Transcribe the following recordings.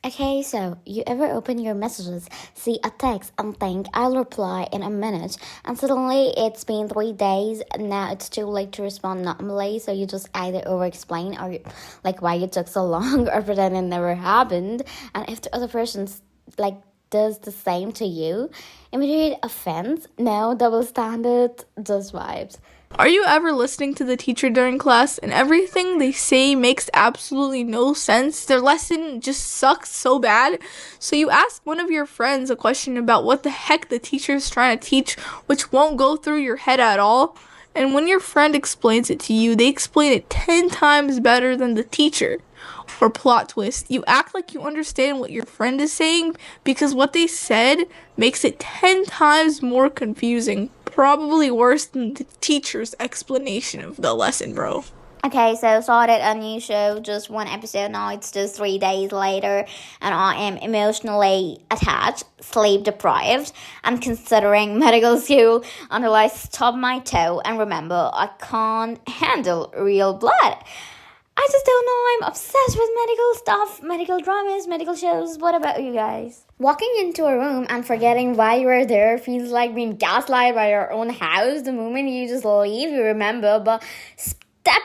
Okay, so you ever open your messages, see a text, and think, I'll reply in a minute, and suddenly it's been 3 days, and now it's too late to respond normally, so you just either over explain or like why you took so long or pretend it never happened, and if the other person's like does the same to you, immediate offense, no double standard, just vibes. Are you ever listening to the teacher during class and everything they say makes absolutely no sense? Their lesson just sucks so bad. So you ask one of your friends a question about what the heck the teacher is trying to teach, which won't go through your head at all. And when your friend explains it to you, they explain it 10 times better than the teacher. Or plot twist, you act like you understand what your friend is saying because what they said makes it 10 times more confusing. Probably worse than the teacher's explanation of the lesson, bro. Okay, so started a new show, just one episode now. It's just 3 days later, and I am emotionally attached, sleep deprived, and considering medical school until I stub my toe. And remember, I can't handle real blood. I just don't know. I'm obsessed with medical stuff, medical dramas, medical shows. What about you guys? Walking into a room and forgetting why you were there feels like being gaslighted by your own house. The moment you just leave, you remember, but step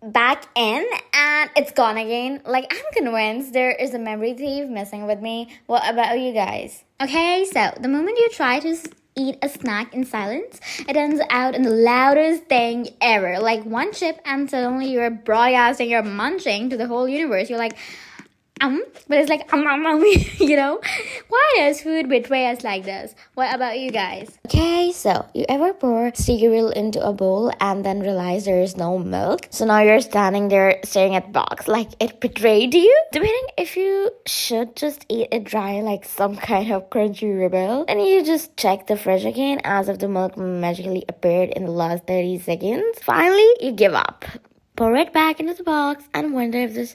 back in and it's gone again. Like, I'm convinced there is a memory thief messing with me. What about you guys? Okay, so the moment you try to eat a snack in silence, it ends out in the loudest thing ever. Like one chip and suddenly you're broadcasting your munching to the whole universe. You're like, but it's like, you know? Why does food betray us like this? What about you guys? Okay, so you ever pour cereal into a bowl and then realize there is no milk? So now you're standing there staring at the box like it betrayed you? Debating if you should just eat it dry like some kind of crunchy rebel. And you just check the fridge again as if the milk magically appeared in the last 30 seconds. Finally, you give up. Pour it back into the box and wonder if this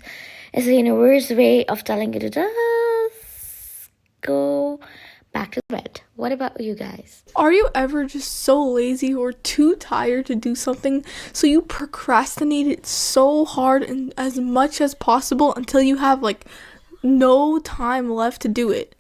is the universe's way of telling you to just go back to bed. What about you guys? Are you ever just so lazy or too tired to do something, so you procrastinate it so hard and as much as possible until you have like no time left to do it?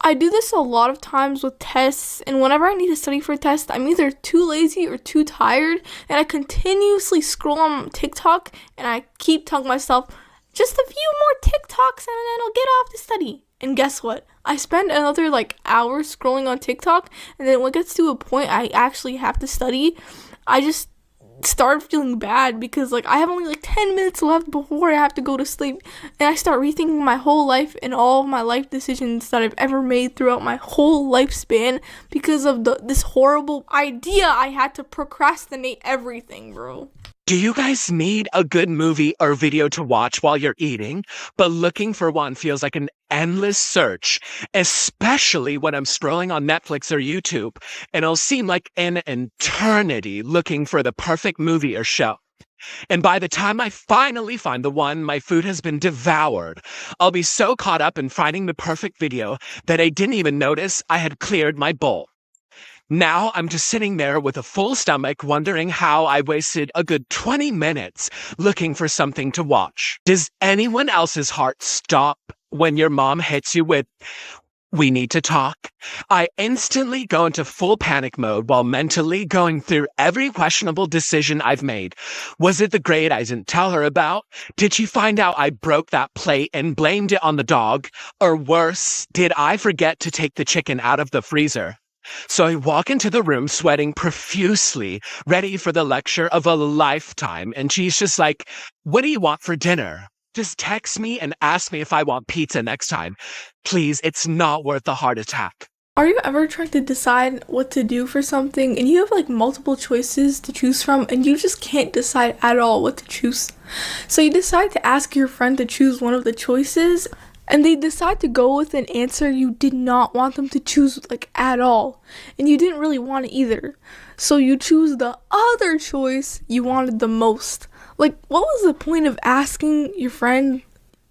I do this a lot of times with tests, and whenever I need to study for a test, I'm either too lazy or too tired, and I continuously scroll on TikTok, and I keep telling myself, just a few more TikToks, and then I'll get off to study. And guess what? I spend another hour scrolling on TikTok, and then when it gets to a point I actually have to study, I just start feeling bad because I have only 10 minutes left before I have to go to sleep, and I start rethinking my whole life and all of my life decisions that I've ever made throughout my whole lifespan because of this horrible idea I had to procrastinate everything, bro. Do you guys need a good movie or video to watch while you're eating, but looking for one feels like an endless search, especially when I'm scrolling on Netflix or YouTube, and it'll seem like an eternity looking for the perfect movie or show. And by the time I finally find the one, my food has been devoured. I'll be so caught up in finding the perfect video that I didn't even notice I had cleared my bowl. Now I'm just sitting there with a full stomach wondering how I wasted a good 20 minutes looking for something to watch. Does anyone else's heart stop when your mom hits you with, "We need to talk"? I instantly go into full panic mode while mentally going through every questionable decision I've made. Was it the grade I didn't tell her about? Did she find out I broke that plate and blamed it on the dog? Or worse, did I forget to take the chicken out of the freezer? So I walk into the room sweating profusely, ready for the lecture of a lifetime, and she's just like, "What do you want for dinner? Just text me and ask me if I want pizza next time. Please, it's not worth the heart attack." Are you ever trying to decide what to do for something and you have multiple choices to choose from and you just can't decide at all what to choose? So you decide to ask your friend to choose one of the choices, and they decide to go with an answer you did not want them to choose at all. And you didn't really want it either. So you choose the other choice you wanted the most. What was the point of asking your friend?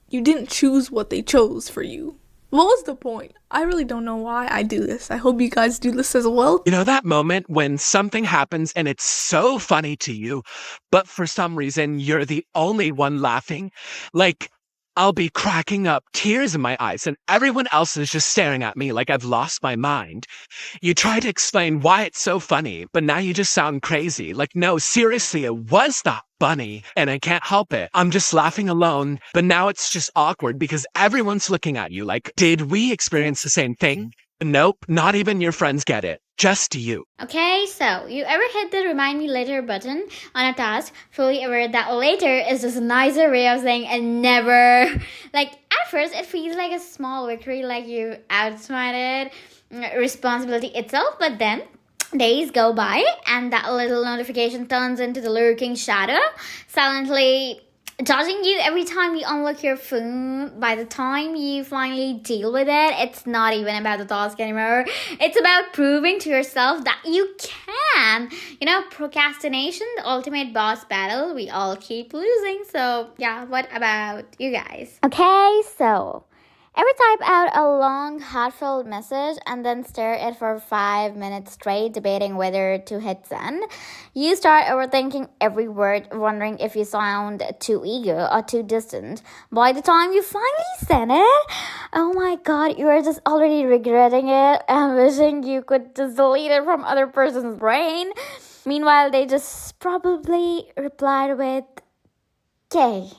You didn't choose what they chose for you. What was the point? I really don't know why I do this. I hope you guys do this as well. You know that moment when something happens and it's so funny to you, but for some reason you're the only one laughing? I'll be cracking up, tears in my eyes, and everyone else is just staring at me like I've lost my mind. You try to explain why it's so funny, but now you just sound crazy. Like, no, seriously, it was that funny, and I can't help it. I'm just laughing alone, but now it's just awkward because everyone's looking at you like, did we experience the same thing? Nope, not even your friends get it. Just you. Okay, so you ever hit the remind me later button on a task, fully aware that later is just a nicer way of saying and never? Like, at first, it feels like a small victory, like you outsmarted responsibility itself, but then days go by and that little notification turns into the lurking shadow, silently judging you every time you unlock your phone. By the time you finally deal with it, it's not even about the task anymore. It's about proving to yourself that you can. Procrastination, the ultimate boss battle. We all keep losing. So, yeah, what about you guys? Okay, so ever type out a long, heartfelt message and then stare at it for 5 minutes straight, debating whether to hit send? You start overthinking every word, wondering if you sound too eager or too distant. By the time you finally send it, oh my god, you are just already regretting it and wishing you could just delete it from other person's brain. Meanwhile, they just probably replied with K.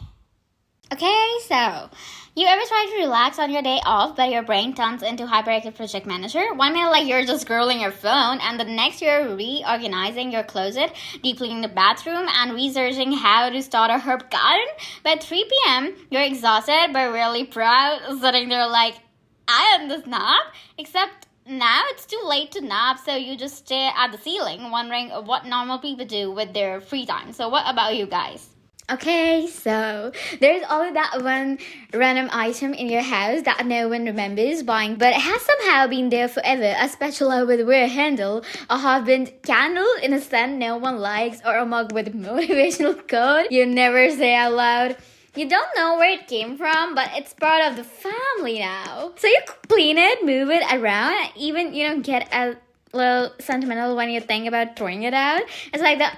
Okay, so you ever try to relax on your day off, but your brain turns into hyperactive project manager? 1 minute like you're just scrolling your phone, and the next you're reorganizing your closet, deep cleaning the bathroom, and researching how to start a herb garden. By 3 p.m., you're exhausted but really proud, sitting there like, I am this nap, except now it's too late to nap, so you just stare at the ceiling, wondering what normal people do with their free time. So what about you guys? Okay, so there's always that one random item in your house that no one remembers buying, but it has somehow been there forever. A spatula with a weird handle, a half-burnt candle in a scent no one likes, or a mug with motivational quote you never say out loud. You don't know where it came from, but it's part of the family now. So you clean it, move it around, and even, get a little sentimental when you think about throwing it out. It's like the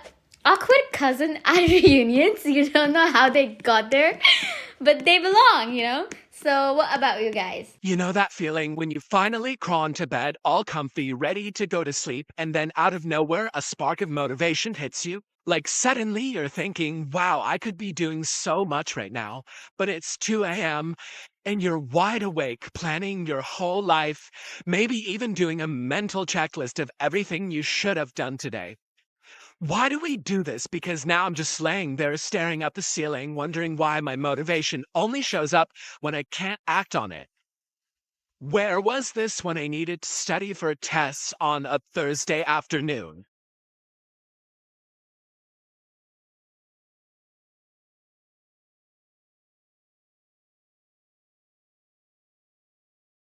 awkward cousin at reunions. You don't know how they got there, but they belong. So what about you guys? You know that feeling when you finally crawl into bed, all comfy, ready to go to sleep, and then out of nowhere, a spark of motivation hits you? Like suddenly you're thinking, wow, I could be doing so much right now, but it's 2 a.m. and you're wide awake, planning your whole life, maybe even doing a mental checklist of everything you should have done today. Why do we do this? Because now I'm just laying there staring at the ceiling, wondering why my motivation only shows up when I can't act on it. Where was this when I needed to study for tests on a Thursday afternoon?